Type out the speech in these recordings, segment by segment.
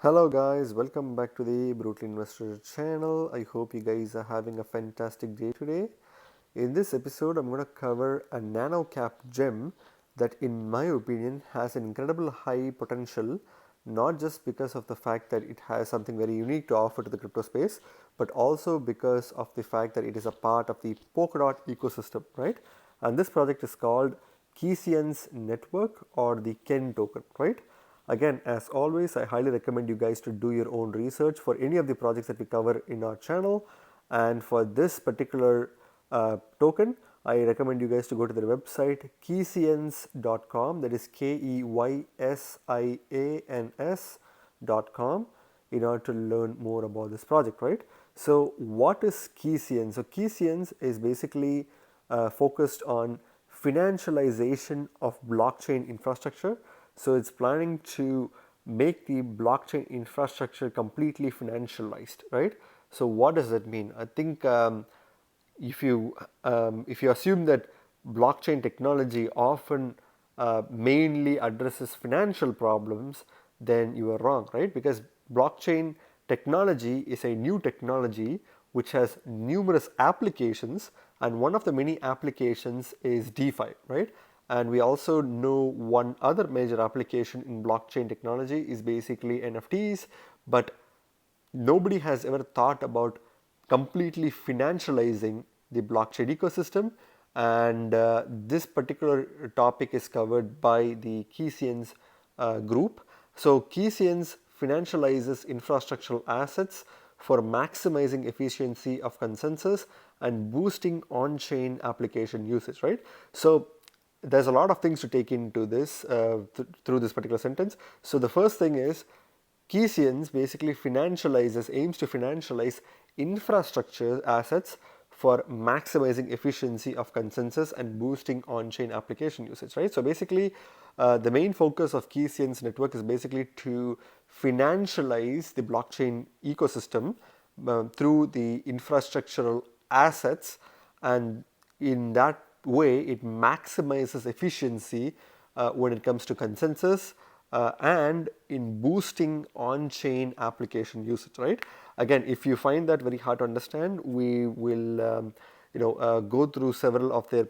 Hello guys, welcome back to the Brutal Investor channel. I hope you guys are having a fantastic day today. In this episode, I'm going to cover a nano cap gem that in my opinion has an incredible high potential, not just because of the fact that it has something very unique to offer to the crypto space, but also because of the fact that it is a part of the Polkadot ecosystem, right? And this project is called Keysian's Network or the Ken token, right? Again, as always, I highly recommend you guys to do your own research for any of the projects that we cover in our channel. And for this particular token, I recommend you guys to go to their website keysians.com, that is KEYSIANS.com, in order to learn more about this project, right? So what is Keysians? So Keysians is basically focused on financialization of blockchain infrastructure. So it's planning to make the blockchain infrastructure completely financialized, right? So what does that mean? I think if you assume that blockchain technology often mainly addresses financial problems, then you are wrong, right? Because blockchain technology is a new technology which has numerous applications, and one of the many applications is DeFi, right? And we also know one other major application in blockchain technology is basically NFTs, but nobody has ever thought about completely financializing the blockchain ecosystem, and this particular topic is covered by the Keysians group. So Keysians financializes infrastructural assets for maximizing efficiency of consensus and boosting on-chain application usage, right? So there's a lot of things to take into this through this particular sentence. So the first thing is Keysians basically aims to financialize infrastructure assets for maximizing efficiency of consensus and boosting on-chain application usage, right? So basically, the main focus of Keysian's network is basically to financialize the blockchain ecosystem through the infrastructural assets, and in that way, it maximizes efficiency when it comes to consensus and in boosting on-chain application usage, right? Again, if you find that very hard to understand, we will go through several of their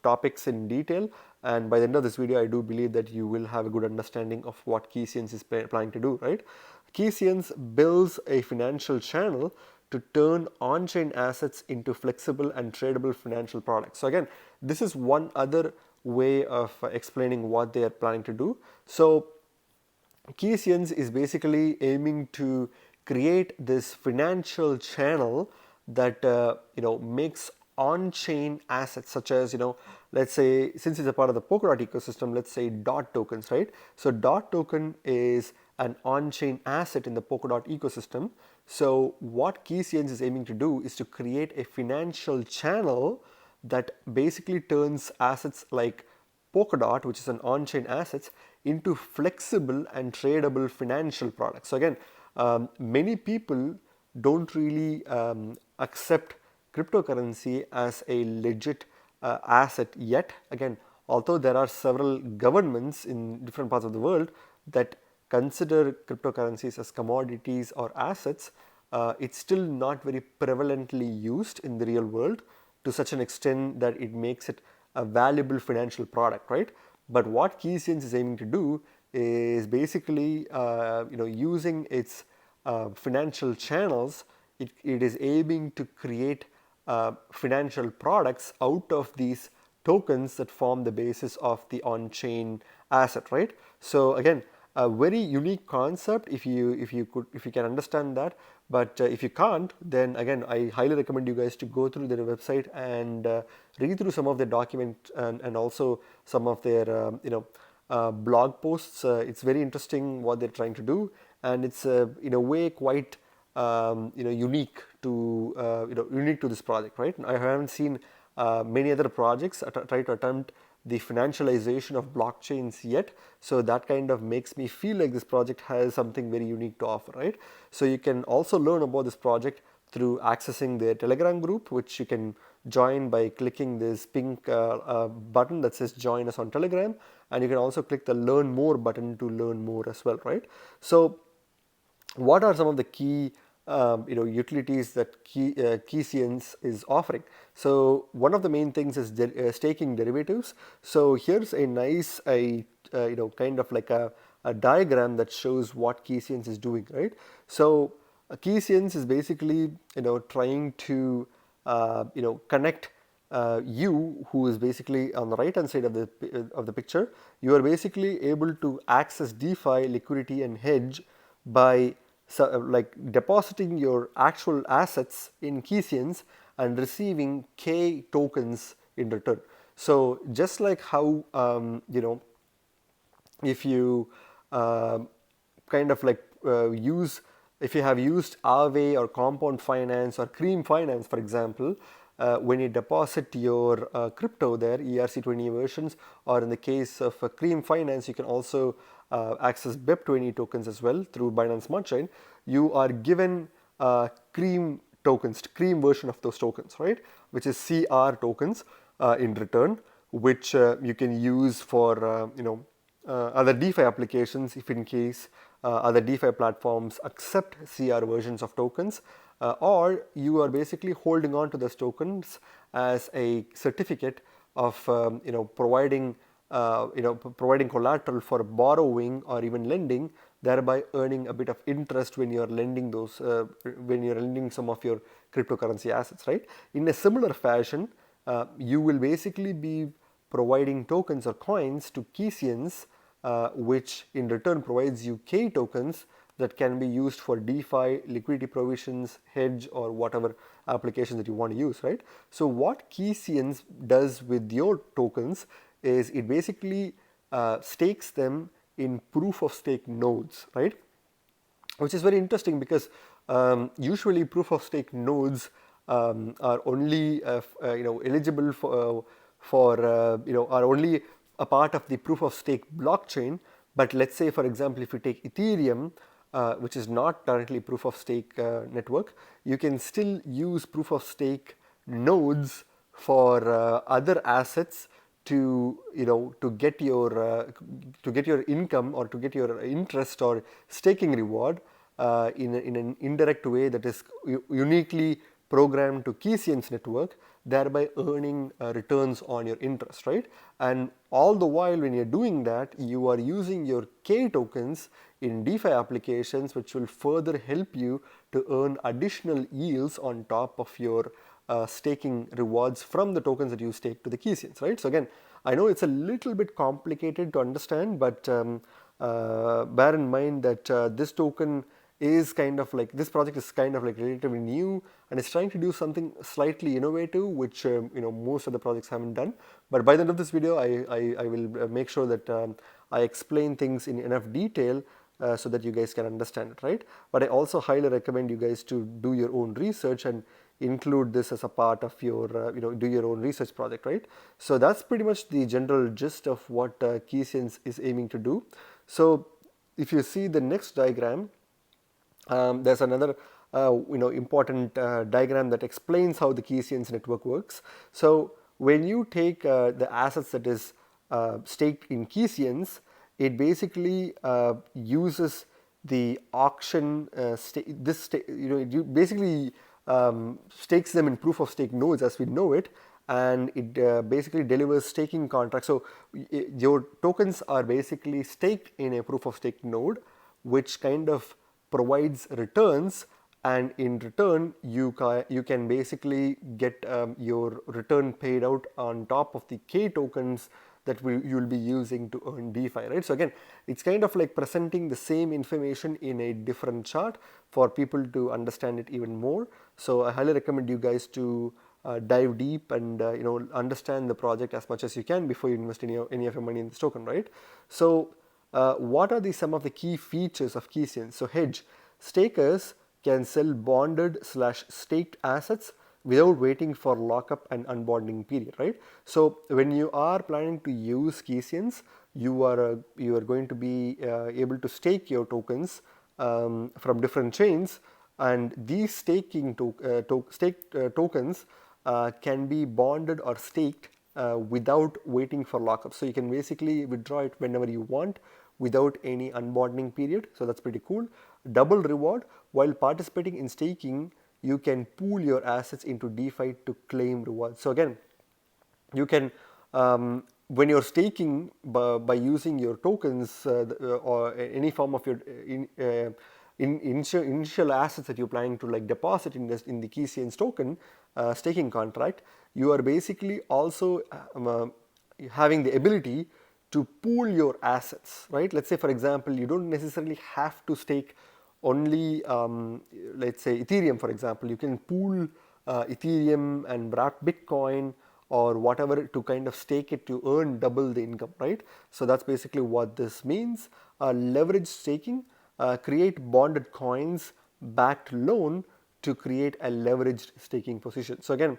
topics in detail, and by the end of this video I do believe that you will have a good understanding of what Keysians is planning to do, right? Keysians builds a financial channel to turn on-chain assets into flexible and tradable financial products. So again, this is one other way of explaining what they are planning to do. So Keysians is basically aiming to create this financial channel that makes on-chain assets such as, let's say, since it's a part of the Polkadot ecosystem, let's say DOT tokens, right? So DOT token is an on-chain asset in the Polkadot ecosystem. So what Keysians is aiming to do is to create a financial channel that basically turns assets like Polkadot, which is an on-chain assets, into flexible and tradable financial products. So again, many people don't really accept cryptocurrency as a legit asset yet. Again, although there are several governments in different parts of the world that consider cryptocurrencies as commodities or assets, it's still not very prevalently used in the real world to such an extent that it makes it a valuable financial product, right? But what Keysians is aiming to do is basically, using its financial channels, it is aiming to create financial products out of these tokens that form the basis of the on-chain asset, right? So again, a very unique concept if you can understand that. But if you can't, then again, I highly recommend you guys to go through their website and read through some of their documents and also some of their blog posts. It's very interesting what they're trying to do, and it's in a way quite unique to this project, right? I haven't seen many other projects try to attempt the financialization of blockchains yet, so that kind of makes me feel like this project has something very unique to offer, right? So you can also learn about this project through accessing their Telegram group, which you can join by clicking this pink button that says join us on Telegram, and you can also click the learn more button to learn more as well, right? So what are some of the key utilities that Keysians is offering? So one of the main things is staking derivatives. So here's a nice kind of like a diagram that shows what Keysians is doing, right? So Keysians is basically trying to connect you, who is basically on the right hand side of the picture. You are basically able to access DeFi, liquidity, and hedge by like depositing your actual assets in Keysians and receiving K tokens in return. So just like how if you uh, kind of like use if you have used Aave or Compound Finance or Cream Finance, for example, when you deposit your crypto there, ERC20 versions, or in the case of Cream Finance, you can also access BEP20 tokens as well through Binance Smart Chain. You are given Cream tokens, Cream version of those tokens, right? Which is CR tokens in return, which you can use for other DeFi applications if in case other DeFi platforms accept CR versions of tokens, or you are basically holding on to those tokens as a certificate of providing collateral for borrowing or even lending, thereby earning a bit of interest when you're lending some of your cryptocurrency assets, right? In a similar fashion, you will basically be providing tokens or coins to Keysians, which in return provides you K tokens that can be used for DeFi, liquidity provisions, hedge, or whatever application that you want to use, right? So what Keysians does with your tokens is it basically stakes them in proof of stake nodes, right? Which is very interesting because usually proof of stake nodes are only eligible are only a part of the proof of stake blockchain. But let's say, for example, if you take Ethereum, which is not currently proof of stake network, you can still use proof of stake nodes for other assets to get your income or to get your interest or staking reward in an indirect way that is uniquely programmed to Keysian's network, thereby earning returns on your interest, right? And all the while when you're doing that, you are using your K tokens in DeFi applications, which will further help you to earn additional yields on top of your staking rewards from the tokens that you stake to the Keysians, right? So again, I know it's a little bit complicated to understand, but bear in mind that this project is kind of like relatively new, and it's trying to do something slightly innovative, which most of the projects haven't done. But by the end of this video, I will make sure that I explain things in enough detail so that you guys can understand it, right? But I also highly recommend you guys to do your own research and include this as a part of your do your own research project, right? So that's pretty much the general gist of what Keysians is aiming to do. So if you see the next diagram, there's another important diagram that explains how the Keysians network works. So when you take the assets that is staked in Keysians, it basically uses the auction it basically stakes them in proof of stake nodes as we know it, and it basically delivers staking contracts. So your tokens are basically staked in a proof of stake node, which kind of provides returns, and in return you can basically get your return paid out on top of the K tokens that you'll be using to earn DeFi, right? So again, it's kind of like presenting the same information in a different chart for people to understand it even more. So I highly recommend you guys to dive deep and understand the project as much as you can before you invest any of your money in this token, right? So what are some of the key features of Keysians? So hedge. Stakers can sell bonded/staked assets without waiting for lockup and unbonding period, right? So when you are planning to use Keysians, you are going to be able to stake your tokens from different chains, and these staked tokens can be bonded or staked without waiting for lockup. So you can basically withdraw it whenever you want without any unbonding period. So that's pretty cool. double reward. While participating in staking, you can pool your assets into DeFi to claim rewards. So again, you can when you're staking by using your tokens or any form of your initial assets that you're planning to like deposit in the KeyScience token staking contract, you are basically also having the ability to pool your assets, right? Let's say, for example, you don't necessarily have to stake only, let's say, Ethereum, for example. You can pool Ethereum and wrap Bitcoin or whatever to kind of stake it to earn double the income, right? So that's basically what this means. Leverage staking, create bonded coins backed loan to create a leveraged staking position. So again,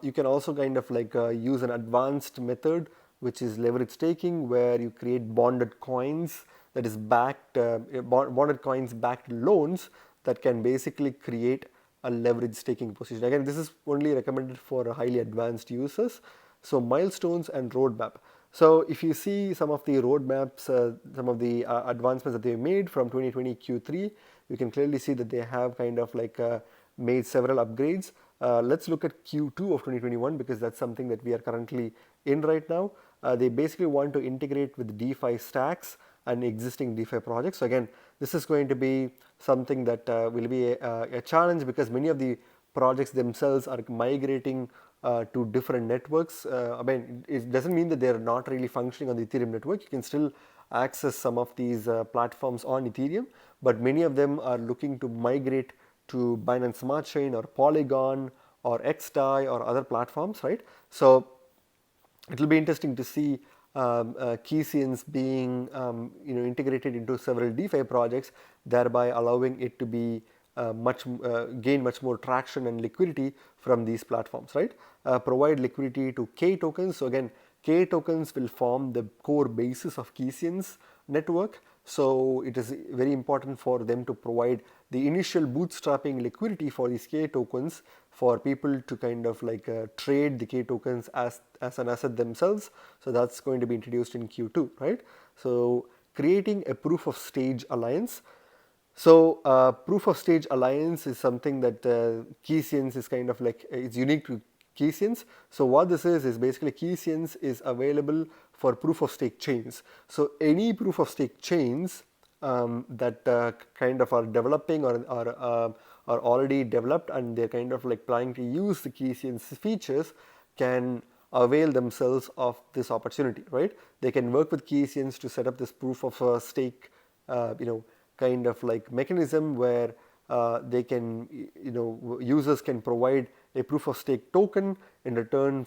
you can also kind of like use an advanced method which is leverage staking, where you create bonded coins that is backed bonded coins backed loans that can basically create a leverage staking position. Again, this is only recommended for highly advanced users. So milestones and roadmap. So if you see some of the roadmaps, some of the advancements that they made from 2020 Q3, you can clearly see that they have kind of like made several upgrades. Let's look at Q2 of 2021 because that's something that we are currently in right now. They basically want to integrate with DeFi stacks and existing DeFi projects. So again, this is going to be something that will be a challenge because many of the projects themselves are migrating to different networks. I mean, it doesn't mean that they're not really functioning on the Ethereum network. You can still access some of these platforms on Ethereum, but many of them are looking to migrate to Binance Smart Chain or Polygon or XDAI or other platforms, right? So it will be interesting to see KeyScience being integrated into several DeFi projects, thereby allowing it to be gain much more traction and liquidity from these platforms, right? Provide liquidity to K tokens. So again, K tokens will form the core basis of KeyScience network. So it is very important for them to provide the initial bootstrapping liquidity for these K tokens for people to kind of like trade the K tokens as an asset themselves. So that's going to be introduced in Q2, right? So creating a proof of stake alliance. So proof of stake alliance is something that KeyScience is kind of like, it's unique to KeyScience. So what this is basically KeyScience is available for proof of stake chains. So any proof of stake chains that kind of are developing or are already developed and they're kind of like planning to use the KeyScience features can avail themselves of this opportunity, right? They can work with KeyScience to set up this proof of stake, kind of like mechanism where they can, users can provide a proof of stake token in return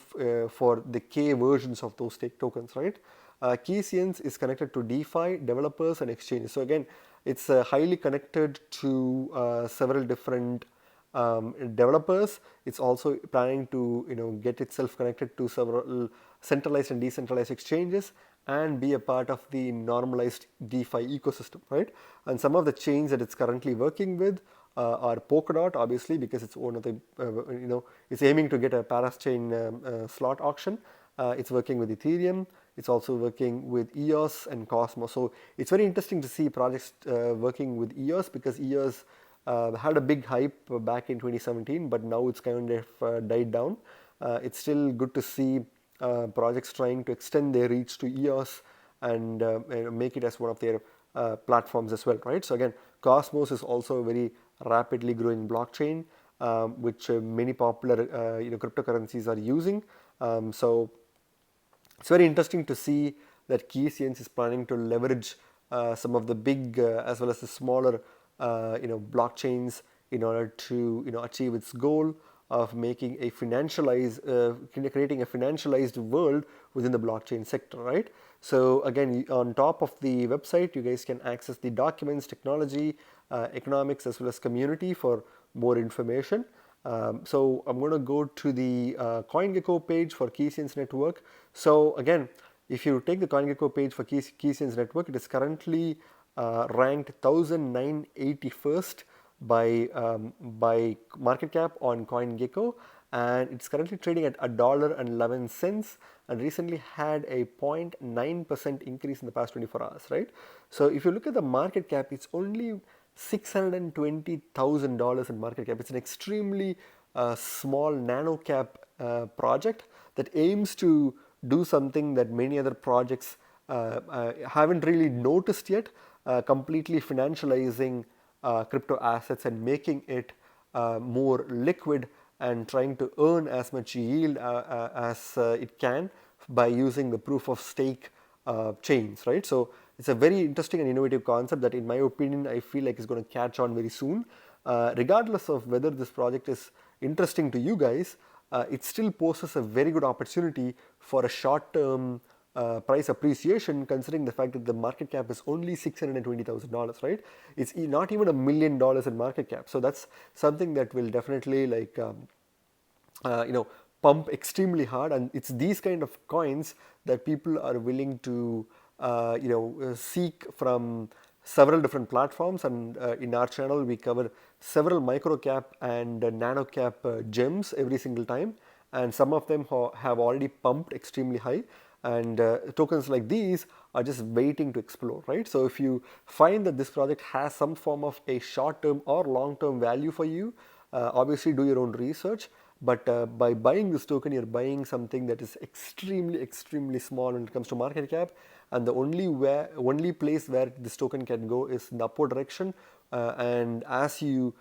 for the K versions of those stake tokens, right? KeyScience is connected to DeFi developers and exchanges. So again, it's highly connected to several different developers. It's also planning to get itself connected to several centralized and decentralized exchanges and be a part of the normalized DeFi ecosystem, right? And some of the chains that it's currently working with are Polkadot, obviously, because it's one of the, it's aiming to get a Parachain slot auction. It's working with Ethereum. It's also working with EOS and Cosmos. So it's very interesting to see projects working with EOS because EOS had a big hype back in 2017, but now it's kind of died down. It's still good to see projects trying to extend their reach to EOS and make it as one of their platforms as well, right? So again, Cosmos is also a very rapidly growing blockchain, which many popular cryptocurrencies are using. So it's very interesting to see that KeyScience is planning to leverage some of the big as well as the smaller blockchains in order to achieve its goal of making a creating a financialized world within the blockchain sector, right? So again, on top of the website, you guys can access the documents, technology, economics, as well as community for more information. So I'm going to go to the CoinGecko page for KeyScience Network. So again, if you take the CoinGecko page for KeyScience Network, it is currently ranked 1981st by market cap on CoinGecko, and it's currently trading at $1.11 and recently had a 0.9% increase in the past 24 hours, right? So if you look at the market cap, it's only $620,000 in market cap. It's an extremely small nano cap project that aims to do something that many other projects haven't really noticed yet, completely financializing crypto assets and making it more liquid and trying to earn as much yield as it can by using the proof of stake chains, right? So it's a very interesting and innovative concept that, in my opinion, I feel like is going to catch on very soon. Regardless of whether this project is interesting to you guys, it still poses a very good opportunity for a short-term price appreciation, considering the fact that the market cap is only $620,000, right? It's not even $1 million in market cap. So that's something that will definitely you know, pump extremely hard, and it's these kind of coins that people are willing to seek from several different platforms. And in our channel we cover several micro cap and nano cap gems every single time, and some of them have already pumped extremely high, and tokens like these are just waiting to explore, right? So if you find that this project has some form of a short-term or long-term value for you, obviously do your own research. But by buying this token, you're buying something that is extremely small when it comes to market cap, and the only place where this token can go is in the upward direction. And as you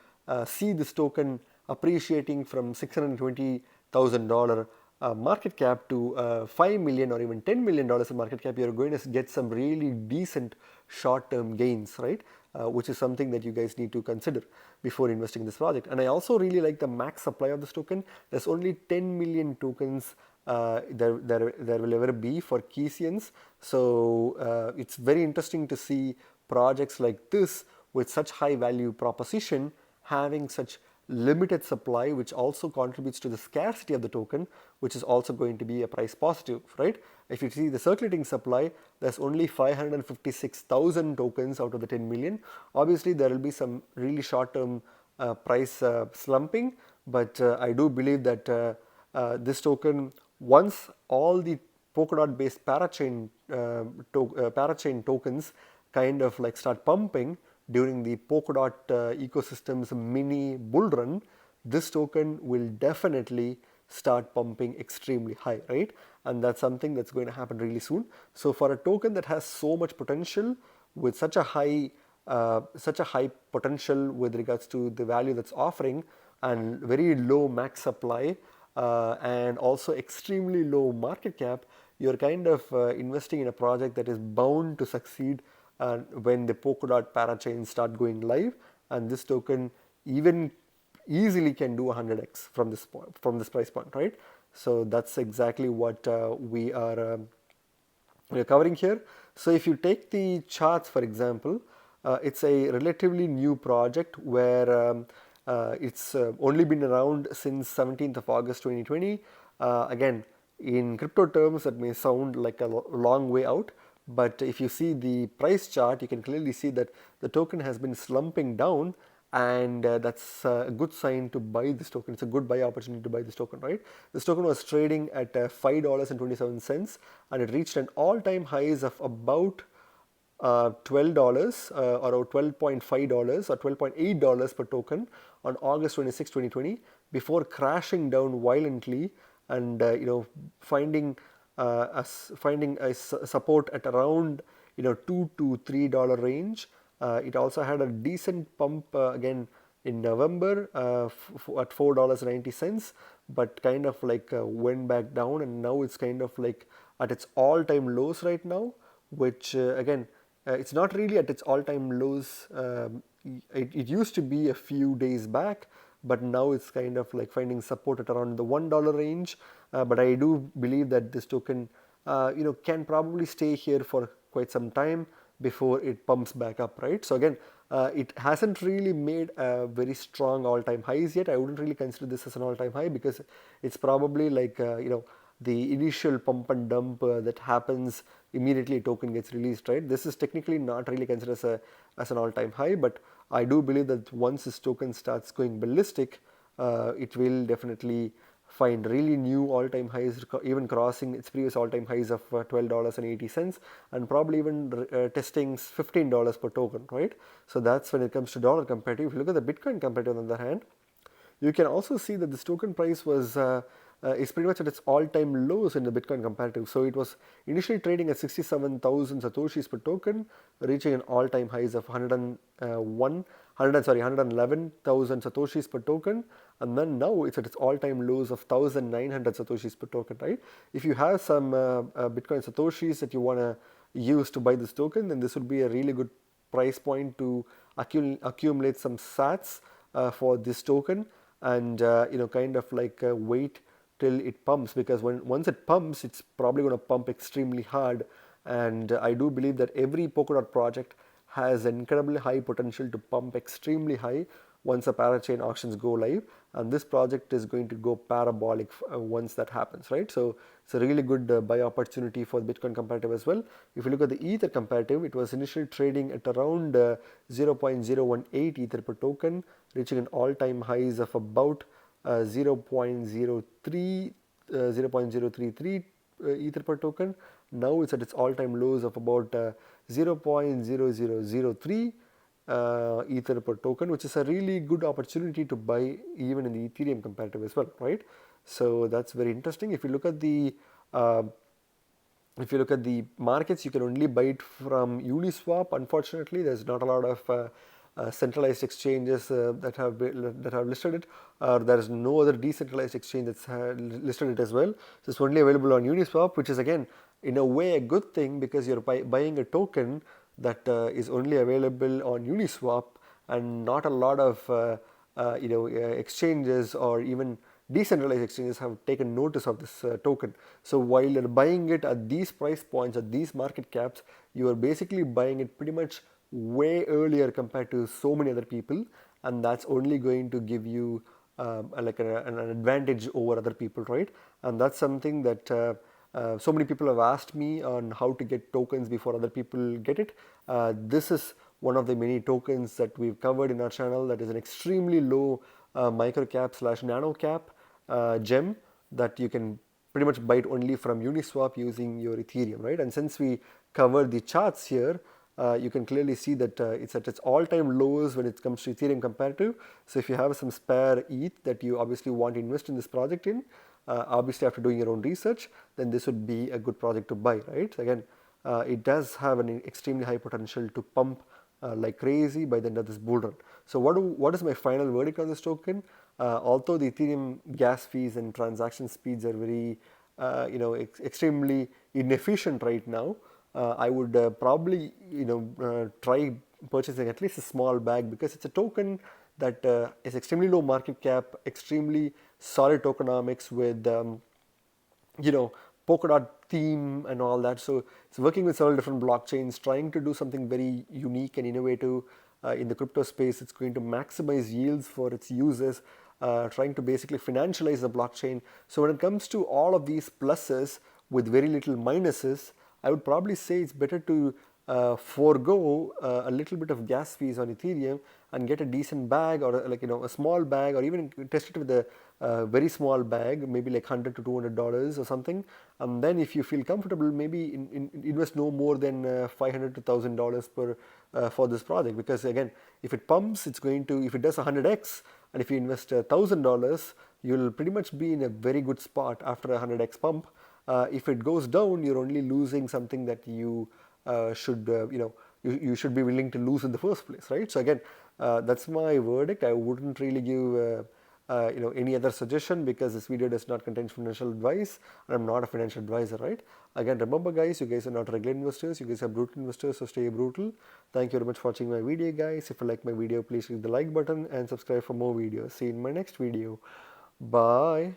see this token appreciating from $620,000 market cap to $5 million or even $10 million in market cap, you're going to get some really decent short-term gains, right? Which is something that you guys need to consider before investing in this project. And I also really like the max supply of this token. There's only 10 million tokens there will ever be for Keysians. So it's very interesting to see projects like this with such high value proposition having such limited supply, which also contributes to the scarcity of the token, which is also going to be a price positive, right? If you see the circulating supply, there's only 556,000 tokens out of the 10 million. Obviously, there will be some really short-term price slumping, but I do believe that this token, once all the Polkadot based parachain tokens kind of like start pumping during the Polkadot ecosystem's mini bull run, this token will definitely start pumping extremely high, right? And that's something that's going to happen really soon. So for a token that has so much potential with such a high potential with regards to the value that's offering, and very low max supply, and also extremely low market cap, you're kind of investing in a project that is bound to succeed when the Polkadot parachains start going live. And this token even easily can do 100x from this price point, right? So that's exactly what we are covering here. So if you take the charts, for example, it's a relatively new project where it's only been around since 17th of August 2020. Again, in crypto terms, that may sound like a long way out, but if you see the price chart, you can clearly see that the token has been slumping down, and that's a good sign to buy this token. It's a good buy opportunity to buy this token, right? This token was trading at $5.27, and it reached an all-time highs of about $12 or $12.5 or $12.8 per token on August 26, 2020, before crashing down violently and finding a support at around $2 to $3 range. It also had a decent pump again in November at $4.90, but kind of like went back down, and now it's kind of like at its all-time lows right now, which again, it's not really at its all-time lows. It used to be a few days back, but now it's kind of like finding support at around the $1 range. But I do believe that this token can probably stay here for quite some time before it pumps back up, right? So again, it hasn't really made a very strong all-time highs yet. I wouldn't really consider this as an all-time high, because it's probably like the initial pump and dump that happens immediately a token gets released, right? This is technically not really considered as an all-time high, but I do believe that once this token starts going ballistic, it will definitely find really new all-time highs, even crossing its previous all-time highs of $12.80, and probably even testing $15 per token, right? So that's when it comes to dollar comparative. If you look at the Bitcoin comparative, on the other hand, you can also see that this token price was is pretty much at its all-time lows in the Bitcoin comparative. So it was initially trading at 67,000 satoshis per token, reaching an all-time highs of 111,000 satoshis per token, and then now it's at its all-time lows of 1,900 satoshis per token. Right? If you have some Bitcoin satoshis that you want to use to buy this token, then this would be a really good price point to accumulate some sats for this token, and kind of like wait till it pumps, because once it pumps, it's probably going to pump extremely hard. And I do believe that every Polkadot project has an incredibly high potential to pump extremely high once the parachain auctions go live, and this project is going to go parabolic once that happens, right? So it's a really good buy opportunity for the Bitcoin comparative as well. If you look at the Ether comparative, it was initially trading at around 0.018 Ether per token, reaching an all-time highs of about 0.033 Ether per token. Now it's at its all-time lows of about 0.0003 Ether per token, which is a really good opportunity to buy even in the Ethereum comparative as well, right? So that's very interesting. Uh, if you look at the markets, you can only buy it from Uniswap. Unfortunately, there's not a lot of centralized exchanges that have listed it. There is no other decentralized exchange that's listed it as well. So it's only available on Uniswap, which is again in a way a good thing, because you're buying a token that is only available on Uniswap, and not a lot of exchanges or even decentralized exchanges have taken notice of this token. So while you're buying it at these price points, at these market caps, you are basically buying it pretty much way earlier compared to so many other people, and that's only going to give you like an advantage over other people, right? And that's something that so many people have asked me on how to get tokens before other people get it. This is one of the many tokens that we've covered in our channel that is an extremely low micro cap / nano cap gem that you can pretty much buy it only from Uniswap using your Ethereum, right? And since we covered the charts here, you can clearly see that it's at its all-time lows when it comes to Ethereum comparative. So if you have some spare ETH that you obviously want to invest in this project in, obviously after doing your own research, then this would be a good project to buy, right? So again, it does have an extremely high potential to pump like crazy by the end of this bull run. So what is my final verdict on this token? Although the Ethereum gas fees and transaction speeds are very extremely inefficient right now, I would probably try purchasing at least a small bag, because it's a token that is extremely low market cap, extremely solid tokenomics with Polkadot theme and all that. So it's working with several different blockchains, trying to do something very unique and innovative in the crypto space. It's going to maximize yields for its users, trying to basically financialize the blockchain. So when it comes to all of these pluses with very little minuses, I would probably say it's better to forego a little bit of gas fees on Ethereum and get a decent bag, or a small bag, or even test it with a very small bag, maybe like $100 to $200 or something. And then if you feel comfortable, maybe invest no more than $500 to $1,000 per for this project, because again, if it pumps, it's going to, if it does 100x, and if you invest $1,000, you'll pretty much be in a very good spot after a 100x pump. If it goes down, you're only losing something that you you should be willing to lose in the first place, right? So again, that's my verdict. I wouldn't really give any other suggestion, because this video does not contain financial advice, and I'm not a financial advisor, right? Again, remember guys, you guys are not regular investors, you guys are brutal investors, so stay brutal. Thank you very much for watching my video, guys. If you like my video, please click the like button and subscribe for more videos. See you in my next video. Bye.